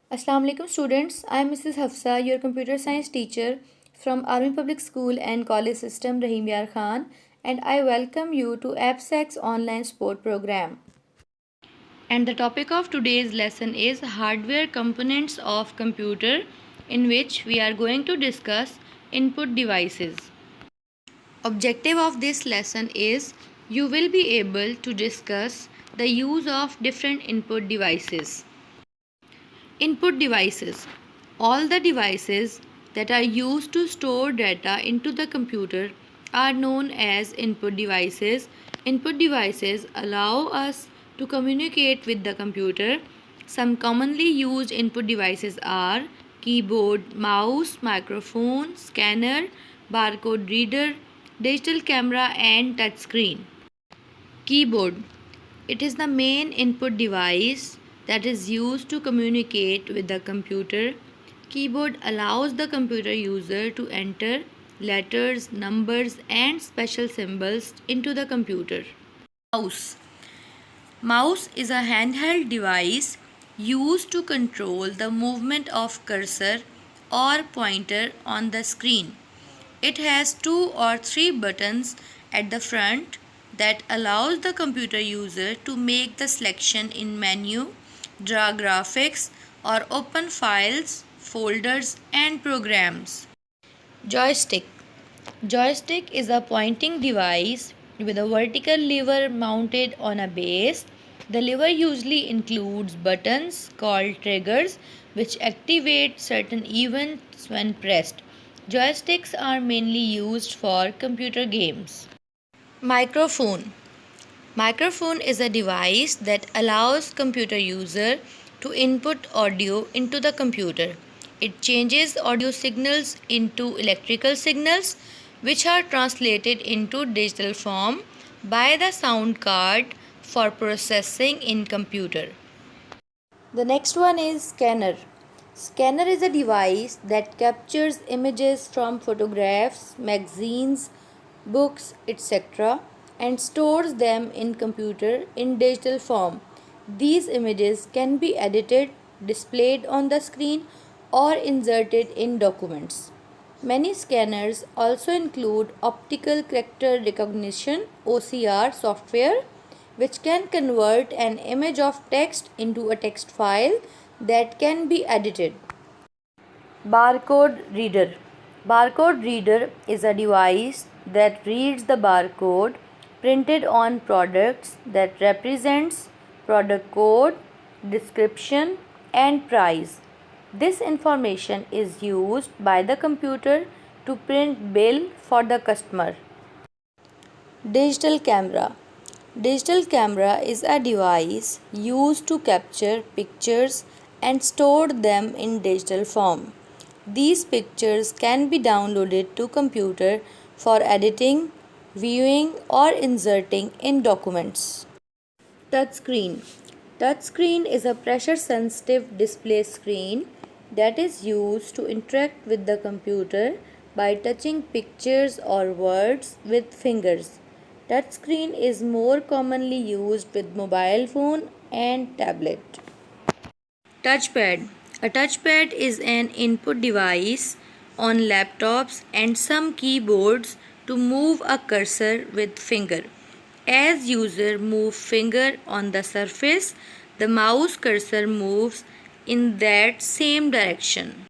Assalamu alaikum students. I am Mrs. Hafsa, your computer science teacher from Army Public School and College System Rahim Yar Khan, and I welcome you to AppSec's online sport program. And the topic of today's lesson is hardware components of computer, in which we are going to discuss input devices. Objective of this lesson is you will be able to discuss the use of different input devices. Input devices. All the devices that are used to store data into the computer are known as input devices. Input devices allow us to communicate with the computer. Some commonly used input devices are keyboard, mouse, microphone, scanner, barcode reader, digital camera, and touch screen. Keyboard. It is the main input device that is used to communicate with the computer. Keyboard allows the computer user to enter letters, numbers, and special symbols into the computer. Mouse. Mouse is a handheld device used to control the movement of cursor or pointer on the screen. It has 2 or 3 buttons at the front that allows the computer user to make the selection in menu, draw graphics, or open files, folders, and programs. Joystick. Joystick is a pointing device with a vertical lever mounted on a base. The lever usually includes buttons called triggers which activate certain events when pressed. Joysticks are mainly used for computer games. Microphone. Microphone is a device that allows computer user to input audio into the computer. It changes audio signals into electrical signals which are translated into digital form by the sound card for processing in computer. The next one is scanner. Scanner is a device that captures images from photographs, magazines, books, etc. and stores them in computer in digital form. These images can be edited, displayed on the screen, or inserted in documents. Many scanners also include optical character recognition (OCR) software, which can convert an image of text into a text file that can be edited. Barcode reader. Barcode reader is a device that reads the barcode printed on products that represents product code, description, and price. This information is used by the computer to print bill for the customer. Digital camera. Digital camera is a device used to capture pictures and store them in digital form. These pictures can be downloaded to computer for editing, viewing, or inserting in documents. Touchscreen. Touchscreen is a pressure-sensitive display screen that is used to interact with the computer by touching pictures or words with fingers. Touchscreen is more commonly used with mobile phone and tablet. Touchpad. A touchpad is an input device on laptops and some keyboards to move a cursor with finger. As user move finger on the surface, the mouse cursor moves in that same direction.